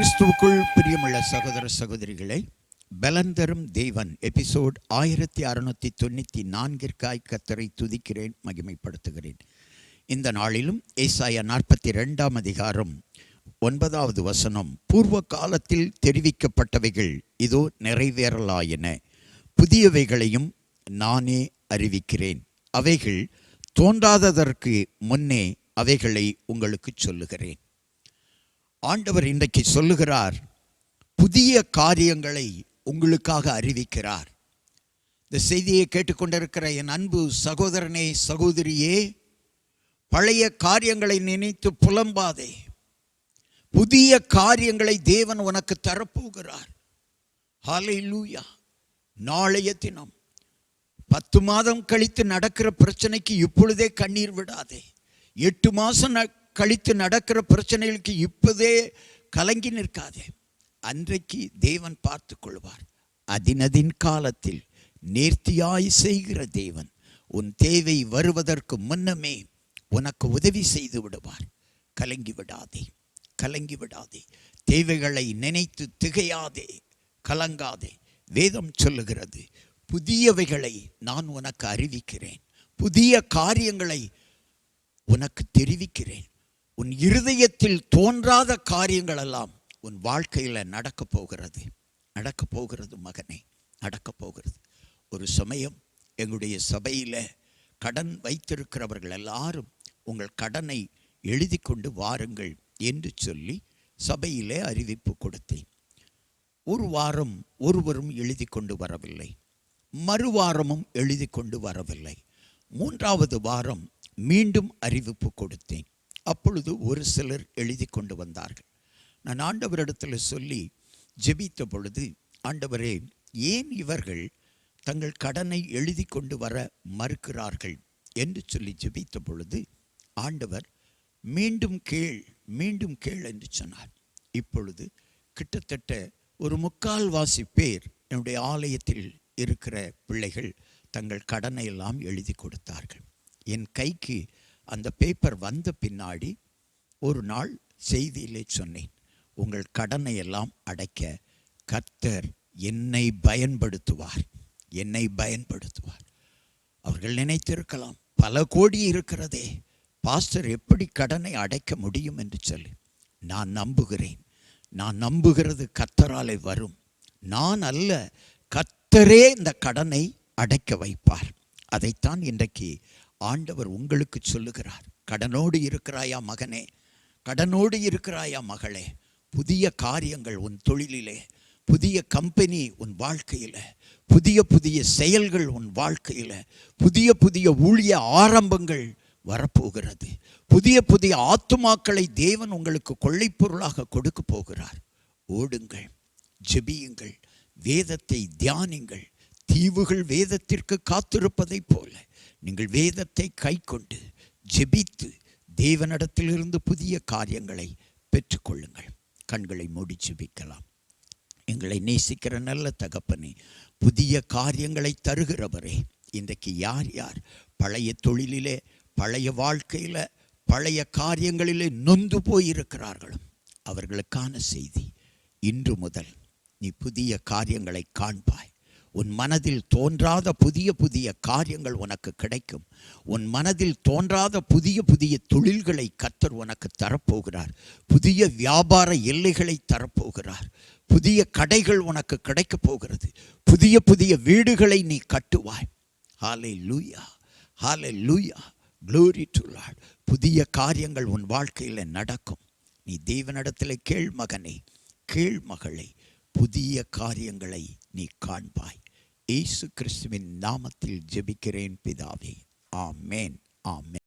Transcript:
கிறிஸ்துவுக்குள் பிரியமுள்ள சகோதர சகோதரிகளை, பலன் தரும் தேவன் எபிசோட் 1694 கர்த்தரை துதிக்கிறேன், மகிமைப்படுத்துகிறேன். இந்த நாளிலும் ஏசாயா 42 அதிகாரம் 9வது வசனம், பூர்வ காலத்தில் தெரிவிக்கப்பட்டவைகள் இதோ நிறைவேறலாயின, புதியவைகளையும் நானே அறிவிக்கிறேன், அவைகள் தோன்றாததற்கு முன்னே அவைகளை உங்களுக்கு சொல்லுகிறேன். ஆண்டவர் இன்றைக்கு சொல்லுகிறார், புதிய காரியங்களை உங்களுக்காக அறிவிக்கிறார். இந்த செய்தியை கேட்டுக்கொண்டிருக்கிற என் அன்பு சகோதரனே, சகோதரியே, பழைய காரியங்களை நினைத்து புலம்பாதே. புதிய காரியங்களை தேவன் உனக்கு தரப்போகிறார். ஹல்லேலூயா. நாளைய தினம் 10 மாதம் கழித்து நடக்கிற பிரச்சனைக்கு இப்பொழுதே கண்ணீர் விடாதே. 8 மாதம் கழித்து நடக்கிற பிரச்சனைகளுக்கு இப்போதே கலங்கி நிற்காதே. அன்றைக்கு தேவன் பார்த்து கொள்வார். அதினதின் காலத்தில் நேர்த்தியாய் செய்கிற தேவன் உன் தேவை வருவதற்கு முன்னமே உனக்கு உதவி செய்து விடுவார். கலங்கி விடாதே, கலங்கி விடாதே. தேவைகளை நினைத்து திகையாதே, கலங்காதே. வேதம் சொல்லுகிறது, புதியவைகளை நான் உனக்கு அறிவிக்கிறேன், புதிய காரியங்களை உனக்கு தெரிவிக்கிறேன். உன் இருதயத்தில் தோன்றாத காரியங்கள் எல்லாம் உன் வாழ்க்கையில் நடக்கப் போகிறது, நடக்கப் போகிறது மகனே, நடக்கப் போகிறது. ஒரு சமயம் எங்களுடைய சபையில் கடன் வைத்திருக்கிறவர்கள் எல்லாரும் உங்கள் கடனை எழுதி கொண்டு வாருங்கள் என்று சொல்லி சபையிலே அறிவிப்பு கொடுத்தேன். ஒரு வாரம் ஒருவரும் எழுதி கொண்டு வரவில்லை, மறுவாரமும் எழுதி கொண்டு வரவில்லை. 3வது வாரம் மீண்டும் அறிவிப்பு கொடுத்தேன். அப்பொழுது ஒரு சிலர் எழுதி கொண்டு வந்தார்கள். நான் ஆண்டவரிடத்தில் சொல்லி ஜெபித்த பொழுது, ஆண்டவரே, ஏன் இவர்கள் தங்கள் கடனை எழுதி கொண்டு வர மறுக்கிறார்கள் என்று சொல்லி ஜெபித்த பொழுது, ஆண்டவர் மீண்டும் கேள், மீண்டும் கேள் என்று சொன்னார். இப்பொழுது கிட்டத்தட்ட ஒரு 3/4 பேர் என்னுடைய ஆலயத்தில் இருக்கிற பிள்ளைகள் தங்கள் கடனை எல்லாம் எழுதி கொடுத்தார்கள். என் கைக்கு அந்த பேப்பர் வந்த பின்னாடி ஒரு நாள் செய்தியிலே சொன்னேன், உங்கள் கடனை எல்லாம் அடைக்க கர்த்தர் என்னை பயன்படுத்துவார், என்னை பயன்படுத்துவார். அவர்கள் நினைத்திருக்கலாம், பல கோடி இருக்கிறதே, பாஸ்டர் எப்படி கடனை அடைக்க முடியும் என்று சொல்லி. நான் நம்புகிறேன், நான் நம்புகிறது கர்த்தராலே வரும். நான் அல்ல, கர்த்தரே இந்த கடனை அடைக்க வைப்பார். அதைத்தான் இன்றைக்கு ஆண்டவர் உங்களுக்கு சொல்லுகிறார். கடனோடு இருக்கிறாயா மகனே, கடனோடு இருக்கிறாயா மகளே, புதிய காரியங்கள் உன் தொழிலிலே, புதிய கம்பெனி உன் வாழ்க்கையில், புதிய புதிய செயல்கள் உன் வாழ்க்கையில், புதிய புதிய ஊழிய ஆரம்பங்கள் வரப்போகிறது. புதிய புதிய ஆத்துமாக்களை தேவன் உங்களுக்கு கொள்ளைப்பொருளாக கொடுக்க போகிறார். ஓடுங்கள், ஜெபியுங்கள், வேதத்தை தியானிங்கள். தீவுகள் வேதத்திற்கு காத்திருப்பதைப் போல நீங்கள் வேதத்தை கை கொண்டு ஜெபித்து தேவனிடத்திலிருந்து புதிய காரியங்களை பெற்றுக்கொள்ளுங்கள். கண்களை மூடி ஜெபிக்கலாம். எங்களை நேசிக்கிற நல்ல தகப்பனே, புதிய காரியங்களை தருகிறவரே, இன்றைக்கு யார் யார் பழைய தொழிலிலே, பழைய வாழ்க்கையில், பழைய காரியங்களிலே நொந்து போயிருக்கிறார்களோ அவர்களுக்கான செய்தி, இன்று முதல் நீ புதிய காரியங்களை காண்பாய். உன் மனதில் தோன்றாத புதிய புதிய காரியங்கள் உனக்கு கிடைக்கும். உன் மனதில் தோன்றாத புதிய புதிய தொழில்களை கர்த்தர் உனக்கு தரப்போகிறார். புதிய வியாபார எல்லைகளை தரப்போகிறார். புதிய கடைகள் உனக்கு கிடைக்கப் போகிறது. புதிய புதிய வீடுகளை நீ கட்டுவாய். ஹல்லேலூயா, ஹல்லேலூயா, க்ளோரி டு லார்ட். புதிய காரியங்கள் உன் வாழ்க்கையில் நடக்கும். நீ தேவனிடத்தில் கேள் மகனே, கேள் மகளே, புதிய காரியங்களை நீ காண்பாய். இயேசு கிறிஸ்துவின் நாமத்தில் ஜெபிக்கிறேன் பிதாவே, ஆமென், ஆமென்.